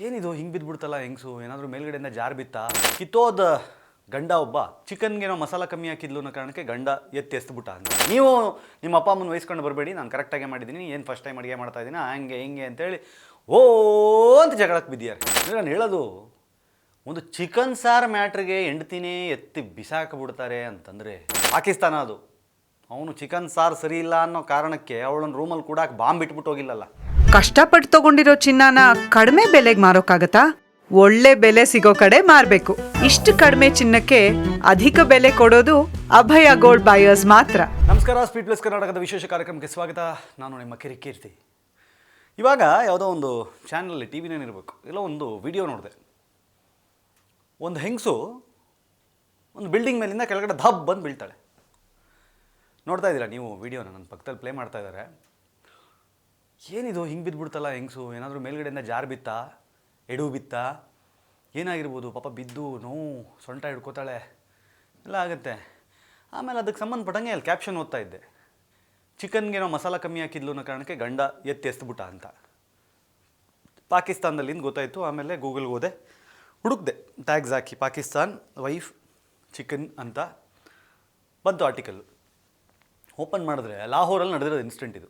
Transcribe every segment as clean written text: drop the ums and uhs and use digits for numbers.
ಏನಿದು ಹಿಂಗೆ ಬಿದ್ದುಬಿಡ್ತಲ್ಲ ಹೆಂಗಸು ಏನಾದರೂ ಮೇಲ್ಗಡೆಯಿಂದ ಜಾರು ಬಿತ್ತಾ ಕಿತ್ತೋದ ಗಂಡ ಒಬ್ಬ ಚಿಕನ್ಗೇನೋ ಮಸಾಲ ಕಮ್ಮಿ ಹಾಕಿದ್ಲು ಅನ್ನೋ ಕಾರಣಕ್ಕೆ ಗಂಡ ಎತ್ತಿಬಿಟ್ಟ ಅಂತ ನೀವು ನಿಮ್ಮ ಅಪ್ಪ ಅಮ್ಮನ ವಹಿಸ್ಕೊಂಡು ಬರಬೇಡಿ, ನಾನು ಕರೆಕ್ಟಾಗಿ ಮಾಡಿದ್ದೀನಿ, ಏನು ಫಸ್ಟ್ ಟೈಮ್ ಅಡುಗೆ ಮಾಡ್ತಾ ಇದ್ದೀನಿ ಹಂಗೆ ಹಿಂಗೆ ಅಂತೇಳಿ ಓ ಅಂತ ಜಗಳಕ್ಕೆ ಬಿದ್ದಿದ್ದಾರೆ. ನಾನು ಹೇಳೋದು, ಒಂದು ಚಿಕನ್ ಸಾರು ಮ್ಯಾಟ್ರಿಗೆ ಹೆಂಡ್ತಿನೇ ಎತ್ತಿ ಬಿಸಾಕಿಬಿಡ್ತಾರೆ ಅಂತಂದರೆ ಪಾಕಿಸ್ತಾನ ಅದು. ಅವನು ಚಿಕನ್ ಸಾರು ಸರಿ ಇಲ್ಲ ಅನ್ನೋ ಕಾರಣಕ್ಕೆ ಅವಳನ್ನ ರೂಮಲ್ಲಿ ಕೂಡ ಬಾಂಬ್ ಬಿಟ್ಬಿಟ್ಟು ಹೋಗಿಲ್ಲಲ್ಲ. ಕಷ್ಟಪಟ್ಟು ತಗೊಂಡಿರೋ ಚಿನ್ನನ ಕಡಿಮೆ ಬೆಲೆಗೆ ಮಾರೋಕ್ಕಾಗತ್ತಾ? ಒಳ್ಳೆ ಬೆಲೆ ಸಿಗೋ ಕಡೆ ಮಾರ್ಬೇಕು. ಇಷ್ಟು ಕಡಿಮೆ ಚಿನ್ನಕ್ಕೆ ಅಧಿಕ ಬೆಲೆ ಕೊಡೋದು ಅಭಯ ಗೋಲ್ಡ್ ಬಯರ್ಸ್ ಮಾತ್ರ. ನಮಸ್ಕಾರ, ಸ್ಪೀಡ್ ಪ್ಲಸ್ ಕರ್ನಾಟಕದ ವಿಶೇಷ ಕಾರ್ಯಕ್ರಮಕ್ಕೆ ಸ್ವಾಗತ. ನಾನು ನಿಮ್ಮ ಕಿರಿಕೀರ್ತಿ. ಇವಾಗ ಯಾವುದೋ ಒಂದು ಚಾನಲಲ್ಲಿ ಟಿ ವಿನೇನಿರಬೇಕು, ಎಲ್ಲೋ ಒಂದು ವಿಡಿಯೋ ನೋಡಿದೆ. ಒಂದು ಹೆಂಗಸು ಒಂದು ಬಿಲ್ಡಿಂಗ್ ಮೇಲಿಂದ ಕೆಳಗಡೆ ಧಬ್ ಬಂದು ಬೀಳ್ತಾಳೆ. ನೋಡ್ತಾ ಇದ್ದೀರಾ ನೀವು ವಿಡಿಯೋನ? ನನ್ನ ಪಕ್ಕದಲ್ಲಿ ಪ್ಲೇ ಮಾಡ್ತಾ ಇದ್ದಾರೆ. ಏನಿದು ಹಿಂಗೆ ಬಿದ್ದುಬಿಡ್ತಲ್ಲ ಹೆಂಗಸು, ಏನಾದರೂ ಮೇಲ್ಗಡೆಯಿಂದ ಜಾರು ಬಿತ್ತಾ, ಎಡು ಬಿತ್ತಾ, ಏನಾಗಿರ್ಬೋದು ಪಾಪ, ಬಿದ್ದು ನೋವು ಸೊಂಟ ಹಿಡ್ಕೋತಾಳೆ ಎಲ್ಲ ಆಗುತ್ತೆ. ಆಮೇಲೆ ಅದಕ್ಕೆ ಸಂಬಂಧಪಟ್ಟಂಗೆ ಅಲ್ಲಿ ಕ್ಯಾಪ್ಷನ್ ಓದ್ತಾ ಇದ್ದೆ, ಚಿಕನ್ಗೇನೋ ಮಸಾಲ ಕಮ್ಮಿ ಹಾಕಿದ್ಲು ಅನ್ನೋ ಕಾರಣಕ್ಕೆ ಗಂಡ ಎತ್ತಿಬಿಟ್ಟ ಅಂತ. ಪಾಕಿಸ್ತಾನದಲ್ಲಿಂದ ಗೊತ್ತಾಯಿತು. ಆಮೇಲೆ ಗೂಗಲ್ಗೆ ಹೋದೆ, ಹುಡುಕ್ದೆ, ಟ್ಯಾಗ್ಸ್ ಹಾಕಿ ಪಾಕಿಸ್ತಾನ್ ವೈಫ್ ಚಿಕನ್ ಅಂತ ಬಂತು ಆರ್ಟಿಕಲ್ಲು. ಓಪನ್ ಮಾಡಿದ್ರೆ ಲಾಹೋರಲ್ಲಿ ನಡೆದಿರೋದು ಇನ್ಸಿಡೆಂಟ್ ಇದು.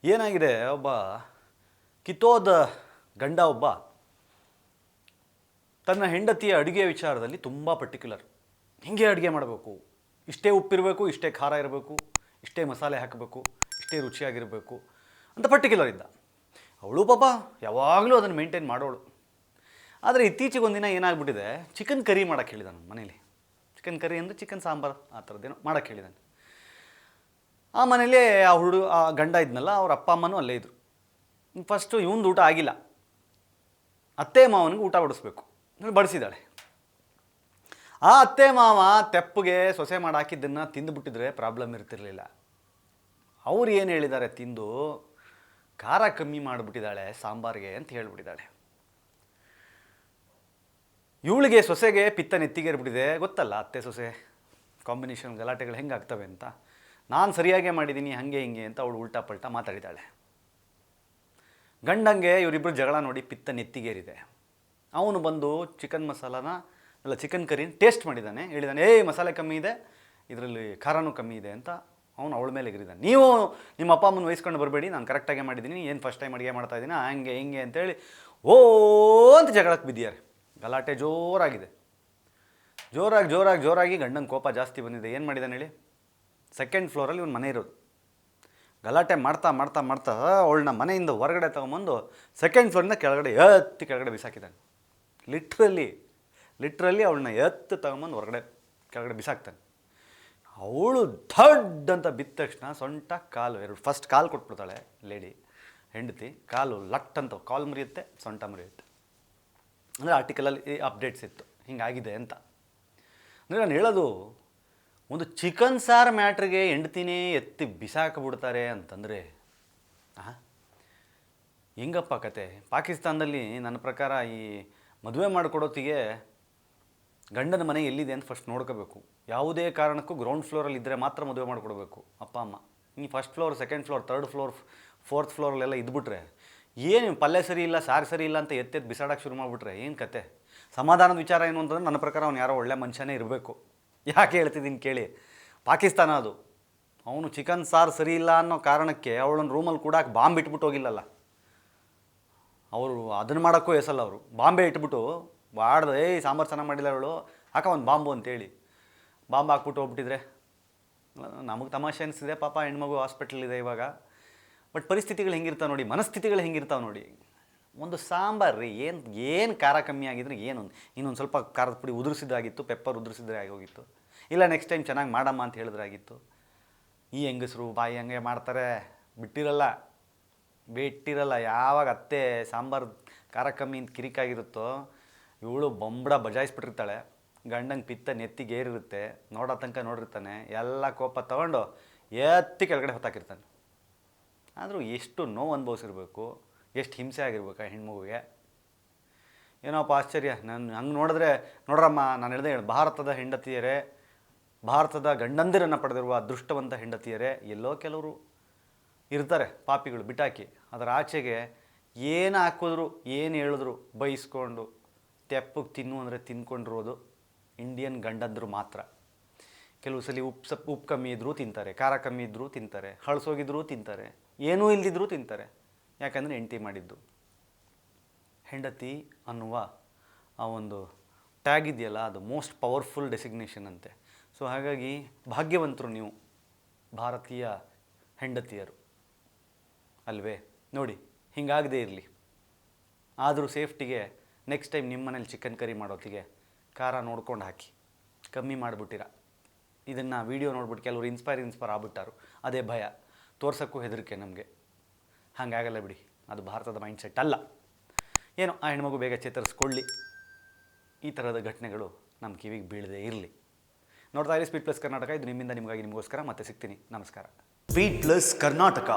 ಏನಾಗಿದೆ, ಒಬ್ಬ ಕಿತ್ತೋದ ಗಂಡ ಒಬ್ಬ ತನ್ನ ಹೆಂಡತಿಯ ಅಡುಗೆ ವಿಚಾರದಲ್ಲಿ ತುಂಬ ಪರ್ಟಿಕ್ಯುಲರ್. ಹಿಂಗೆ ಅಡುಗೆ ಮಾಡಬೇಕು, ಇಷ್ಟೇ ಉಪ್ಪಿರಬೇಕು, ಇಷ್ಟೇ ಖಾರ ಇರಬೇಕು, ಇಷ್ಟೇ ಮಸಾಲೆ ಹಾಕಬೇಕು, ಇಷ್ಟೇ ರುಚಿಯಾಗಿರಬೇಕು ಅಂತ ಪರ್ಟಿಕ್ಯುಲರ್ ಇದ್ದ. ಅವಳು ಪಾಪ ಯಾವಾಗಲೂ ಅದನ್ನು ಮೇಂಟೈನ್ ಮಾಡೋಳು. ಆದರೆ ಇತ್ತೀಚೆಗೆ ಒಂದಿನ ಏನಾಗ್ಬಿಟ್ಟಿದೆ, ಚಿಕನ್ ಕರಿ ಮಾಡೋಕ್ಕೆ ಹೇಳಿದಾನೆ ನಮ್ಮ ಮನೇಲಿ. ಚಿಕನ್ ಕರಿ ಅಂದರೆ ಚಿಕನ್ ಸಾಂಬಾರು ಆ ಥರದ್ದೇನೋ ಮಾಡೋಕ್ಕೆ ಹೇಳಿದಾನೆ. ಆ ಮನೇಲಿ ಆ ಗಂಡ ಇದ್ನಲ್ಲ, ಅವ್ರ ಅಪ್ಪ ಅಮ್ಮನೂ ಅಲ್ಲೇ ಇದ್ದರು. ಫಸ್ಟು ಇವಂದು ಊಟ ಆಗಿಲ್ಲ, ಅತ್ತೆ ಮಾವನಿಗೆ ಊಟ ಬಡಿಸ್ಬೇಕು, ಬಡಿಸಿದ್ದಾಳೆ. ಆ ಅತ್ತೆ ಮಾವ ತೆಪ್ಪಗೆ ಸೊಸೆ ಮಾಡಿ ಹಾಕಿದ್ದನ್ನು ತಿಂದುಬಿಟ್ಟಿದ್ರೆ ಪ್ರಾಬ್ಲಮ್ ಇರ್ತಿರ್ಲಿಲ್ಲ. ಅವ್ರು ಏನು ಹೇಳಿದ್ದಾರೆ, ತಿಂದು ಖಾರ ಕಮ್ಮಿ ಮಾಡಿಬಿಟ್ಟಿದ್ದಾಳೆ ಸಾಂಬಾರಿಗೆ ಅಂತ ಹೇಳ್ಬಿಟ್ಟಿದ್ದಾಳೆ. ಇವಳಿಗೆ ಸೊಸೆಗೆ ಪಿತ್ತ ನೆತ್ತಿಗೇರ್ಬಿಟ್ಟಿದೆ. ಗೊತ್ತಲ್ಲ ಅತ್ತೆ ಸೊಸೆ ಕಾಂಬಿನೇಷನ್ ಗಲಾಟೆಗಳು ಹೆಂಗೆ ಆಗ್ತವೆ ಅಂತ. ನಾನು ಸರಿಯಾಗೇ ಮಾಡಿದ್ದೀನಿ ಹಾಗೆ ಹಿಂಗೆ ಅಂತ ಅವಳು ಉಲ್ಟಾ ಪಲ್ಟಾ ಮಾತಾಡಿದ್ದಾಳೆ. ಗಂಡಂಗೆ ಇವರಿಬ್ಬರು ಜಗಳ ನೋಡಿ ಪಿತ್ತ ನೆತ್ತಿಗೇರಿದೆ. ಅವನು ಬಂದು ಚಿಕನ್ ಮಸಾಲಾನ ಅಲ್ಲ ಚಿಕನ್ ಕರಿನ ಟೇಸ್ಟ್ ಮಾಡಿದ್ದಾನೆ. ಹೇಳಿದ್ದಾನೆ, ಮಸಾಲೆ ಕಮ್ಮಿ ಇದೆ, ಇದರಲ್ಲಿ ಖಾರನೂ ಕಮ್ಮಿ ಇದೆ ಅಂತ ಅವನು ಅವಳ ಮೇಲೆ ಎಗರಿದ್ದಾನೆ. ನೀವು ನಿಮ್ಮ ಅಪ್ಪ ಅಮ್ಮನ ವಹಿಸ್ಕೊಂಡು ಬರಬೇಡಿ, ನಾನು ಕರೆಕ್ಟಾಗಿ ಮಾಡಿದ್ದೀನಿ, ಏನು ಫಸ್ಟ್ ಟೈಮ್ ಅಡುಗೆ ಮಾಡ್ತಾ ಇದ್ದೀನಿ ಹಂಗೆ ಹಿಂಗೆ ಅಂತೇಳಿ ಓ ಅಂತ ಜಗಳಕ್ಕೆ ಬಿದ್ದಿದ್ದಾರೆ. ಗಲಾಟೆ ಜೋರಾಗಿದೆ. ಜೋರಾಗಿ ಗಂಡನ ಕೋಪ ಜಾಸ್ತಿ ಬಂದಿದೆ. ಏನು ಮಾಡಿದ್ದಾನೆ ಹೇಳಿ? ಸೆಕೆಂಡ್ ಫ್ಲೋರಲ್ಲಿ ಇವನು ಮನೆ ಇರೋದು. ಗಲಾಟೆ ಮಾಡ್ತಾ ಅವಳನ್ನ ಮನೆಯಿಂದ ಹೊರಗಡೆ ತೊಗೊಂಬಂದು ಸೆಕೆಂಡ್ ಫ್ಲೋರಿಂದ ಕೆಳಗಡೆ ಬಿಸಾಕಿದ್ದಾನೆ. ಲಿಟ್ರಲಿ ಅವಳನ್ನ ತೊಗೊಂಬಂದು ಕೆಳಗಡೆ ಬಿಸಾಕ್ತಾನೆ. ಅವಳು ಥಡ್ ಅಂತ ಬಿದ್ದ ತಕ್ಷಣ ಸೊಂಟ ಕಾಲು ಎರಡು ಫಸ್ಟ್ ಕಾಲು ಕೊಟ್ಬಿಡ್ತಾಳೆ ಲೇಡಿ ಹೆಂಡತಿ. ಕಾಲು ಲಟ್ ಅಂತ ಕಾಲು ಮುರಿಯುತ್ತೆ, ಸೊಂಟ ಮುರಿಯುತ್ತೆ. ಅಂದರೆ ಆರ್ಟಿಕಲಲ್ಲಿ ಅಪ್ಡೇಟ್ಸ್ ಇತ್ತು ಹಿಂಗಾಗಿದೆ ಅಂತ. ಅಂದರೆ ನಾನು ಹೇಳೋದು, ಒಂದು ಚಿಕನ್ ಸಾರು ಮ್ಯಾಟ್ರಿಗೆ ಹೆಂಡ್ತಿನೇ ಎತ್ತಿ ಬಿಸಾಕಿಬಿಡ್ತಾರೆ ಅಂತಂದರೆ ಹೆಂಗಪ್ಪ ಕತೆ? ಪಾಕಿಸ್ತಾನದಲ್ಲಿ ನನ್ನ ಪ್ರಕಾರ ಈ ಮದುವೆ ಮಾಡಿಕೊಡೋತ್ತಿಗೆ ಗಂಡನ ಮನೆ ಎಲ್ಲಿದೆ ಅಂತ ಫಸ್ಟ್ ನೋಡ್ಕೋಬೇಕು. ಯಾವುದೇ ಕಾರಣಕ್ಕೂ ಗ್ರೌಂಡ್ ಫ್ಲೋರಲ್ಲಿ ಇದ್ದರೆ ಮಾತ್ರ ಮದುವೆ ಮಾಡಿಕೊಡ್ಬೇಕು ಅಪ್ಪ ಅಮ್ಮ. ಈ first floor, second floor, third floor, fourth ಫ್ಲೋರಲ್ಲೆಲ್ಲ ಇದ್ಬಿಟ್ರೆ ಏನು ಪಲ್ಯ ಸರಿ ಇಲ್ಲ, ಸಾರು ಸರಿ ಇಲ್ಲ ಅಂತ ಎತ್ತೆತ್ತು ಬಿಸಾಡೋಕ್ಕೆ ಶುರು ಮಾಡಿಬಿಟ್ರೆ ಏನು ಕತೆ? ಸಮಾಧಾನದ ವಿಚಾರ ಏನು ಅಂತಂದ್ರೆ ನನ್ನ ಪ್ರಕಾರ ಅವ್ನು ಯಾರೋ ಒಳ್ಳೆ ಮನುಷ್ಯನೇ ಇರಬೇಕು. ಯಾಕೆ ಹೇಳ್ತಿದ್ದೀನಿ ಕೇಳಿ? ಪಾಕಿಸ್ತಾನ ಅದು. ಅವನು ಚಿಕನ್ ಸಾರು ಸರಿ ಇಲ್ಲ ಅನ್ನೋ ಕಾರಣಕ್ಕೆ ಅವಳನ್ನ ರೂಮಲ್ಲಿ ಕೂಡ ಬಾಂಬ್ ಇಟ್ಬಿಟ್ಟು ಹೋಗಿಲ್ಲಲ್ಲ. ಅವರು ಅದನ್ನು ಮಾಡೋಕ್ಕೂ ಎಸಲ್ಲ. ಅವರು ಬಾಂಬೆ ಇಟ್ಬಿಟ್ಟು ಬಾಡ್ದೆ ಸಾಂಬಾರು ಚೆನ್ನಾಗಿ ಮಾಡಿಲ್ಲ ಅವಳು, ಹಾಕ ಒಂದು ಬಾಂಬು ಅಂತೇಳಿ ಬಾಂಬ್ ಹಾಕ್ಬಿಟ್ಟು ಹೋಗ್ಬಿಟ್ಟಿದ್ರೆ ನಮಗೆ ತಮಾಷೆ ಅನಿಸ್ತಿದೆ. ಪಾಪ ಹೆಣ್ಮಗು ಹಾಸ್ಪಿಟ್ಲಿದೆ ಇವಾಗ. ಬಟ್ ಪರಿಸ್ಥಿತಿಗಳು ಹೆಂಗಿರ್ತಾವೆ ನೋಡಿ, ಮನಸ್ಥಿತಿಗಳು ಹೆಂಗಿರ್ತಾವೆ ನೋಡಿ. ಒಂದು ಸಾಂಬಾರು ರೀ, ಏನು ಖಾರ ಕಮ್ಮಿ ಆಗಿದ್ರೆ ಇನ್ನೊಂದು ಸ್ವಲ್ಪ ಖಾರದ ಪುಡಿ ಉದುರಿಸಿದ್ರಾಗಿತ್ತು, ಪೆಪ್ಪರ್ ಉದುರಿಸಿದ್ರೆ ಆಗೋಗಿತ್ತು. ಇಲ್ಲ ನೆಕ್ಸ್ಟ್ ಟೈಮ್ ಚೆನ್ನಾಗಿ ಮಾಡಮ್ಮ ಅಂತ ಹೇಳಿದ್ರಾಗಿತ್ತು. ಈ ಹೆಂಗಸರು ಬಾಯಿ ಹಂಗೆ ಮಾಡ್ತಾರೆ, ಬಿಟ್ಟಿರಲ್ಲ. ಯಾವಾಗ ಅತ್ತೆ ಸಾಂಬಾರು ಖಾರ ಕಮ್ಮಿ ಅಂತ ಕಿರಿಕಾಗಿರುತ್ತೋ ಇವಳು ಬೊಂಬಡ ಬಜಾಯಿಸ್ಬಿಟ್ಟಿರ್ತಾಳೆ. ಗಂಡಂಗೆ ಪಿತ್ತ ನೆತ್ತಿಗೇರಿರುತ್ತೆ, ನೋಡೋ ತನಕ ನೋಡಿರ್ತಾನೆ, ಎಲ್ಲ ಕೋಪ ತೊಗೊಂಡು ಕೆಳಗಡೆ ಹೊತ್ತಾಕಿರ್ತಾನೆ. ಆದರೂ ಎಷ್ಟು ನೋವು ಅನುಭವಿಸಿರ್ಬೇಕು, ಎಷ್ಟು ಹಿಂಸೆ ಆಗಿರ್ಬೇಕು ಆ ಹೆಣ್ಮಗುಗೆ. ಏನೋಪ್ಪ ಆಶ್ಚರ್ಯ. ನಾನು ಹಂಗೆ ನೋಡ್ರಮ್ಮ, ನಾನು ಹೇಳಿದೆ, ಭಾರತದ ಹೆಂಡತಿಯರೇ, ಭಾರತದ ಗಂಡಂದಿರನ್ನು ಪಡೆದಿರುವ ಅದೃಷ್ಟವಂತ ಹೆಂಡತಿಯರೇ ಎಲ್ಲೋ ಕೆಲವರು ಇರ್ತಾರೆ ಪಾಪಿಗಳು ಬಿಟ್ಟಾಕಿ. ಅದರ ಆಚೆಗೆ ಏನು ಹಾಕಿದ್ರು ಏನು ಹೇಳಿದ್ರು ಬೈಸ್ಕೊಂಡು ತೆಪ್ಪಗೆ ತಿನ್ನು ಅಂದರೆ ತಿನ್ಕೊಂಡಿರೋದು ಇಂಡಿಯನ್ ಗಂಡಂದ್ರು ಮಾತ್ರ. ಕೆಲವು ಸಲ ಉಪ್ಪು ಕಮ್ಮಿ ಇದ್ದರೂ ತಿಂತಾರೆ, ಖಾರ ಕಮ್ಮಿ ಇದ್ದರೂ ತಿಂತಾರೆ, ಹಳಸೋಗಿದ್ರೂ ತಿಂತಾರೆ, ಏನೂ ಇಲ್ದಿದ್ರೂ ತಿಂತಾರೆ. ಯಾಕಂದರೆ ಹೆಂಡತಿ ಮಾಡಿದ್ದು. ಹೆಂಡತಿ ಅನ್ನುವ ಆ ಒಂದು ಟ್ಯಾಗ್ ಇದೆಯಲ್ಲ, ಅದು ಮೋಸ್ಟ್ ಪವರ್ಫುಲ್ ಡೆಸಿಗ್ನೇಷನ್ ಅಂತೆ. ಸೊ ಹಾಗಾಗಿ ಭಾಗ್ಯವಂತರು ನೀವು ಭಾರತೀಯ ಹೆಂಡತಿಯರು ಅಲ್ವೇ. ನೋಡಿ, ಹಿಂಗಾಗದೇ ಇರಲಿ. ಆದರೂ ಸೇಫ್ಟಿಗೆ ನೆಕ್ಸ್ಟ್ ಟೈಮ್ ನಿಮ್ಮ ಮನೇಲಿ ಚಿಕನ್ ಕರಿ ಮಾಡೋತ್ತಿಗೆ ಖಾರ ನೋಡ್ಕೊಂಡು ಹಾಕಿ, ಕಮ್ಮಿ ಮಾಡಿಬಿಟ್ಟಿರ. ಇದನ್ನು ವೀಡಿಯೋ ನೋಡ್ಬಿಟ್ಟು ಕೆಲವರು ಇನ್ಸ್ಪೈರ್ ಆಗ್ಬಿಟ್ಟಾರು. ಅದೇ ಭಯ, ತೋರ್ಸೋಕ್ಕೂ ಹೆದರಿಕೆ ನಮಗೆ. ಹಾಗಾಗಲ್ಲ ಬಿಡಿ, ಅದು ಭಾರತದ ಮೈಂಡ್ಸೆಟ್ ಅಲ್ಲ. ಏನೋ ಆ ಹೆಣ್ಮಗು ಬೇಗ ಚೇತರಿಸ್ಕೊಳ್ಳಿ. ಈ ಥರದ ಘಟನೆಗಳು ನಮ್ಮ ಕಿವಿಗೆ ಬೀಳದೇ ಇರಲಿ. ನೋಡ್ತಾ ಇರಿ ಸ್ಪೀಡ್ ಪ್ಲಸ್ ಕರ್ನಾಟಕ. ಇದು ನಿಮ್ಮಿಂದ ನಿಮಗಾಗಿ ನಿಮಗೋಸ್ಕರ. ಮತ್ತೆ ಸಿಗ್ತೀನಿ. ನಮಸ್ಕಾರ. Speed plus Karnataka.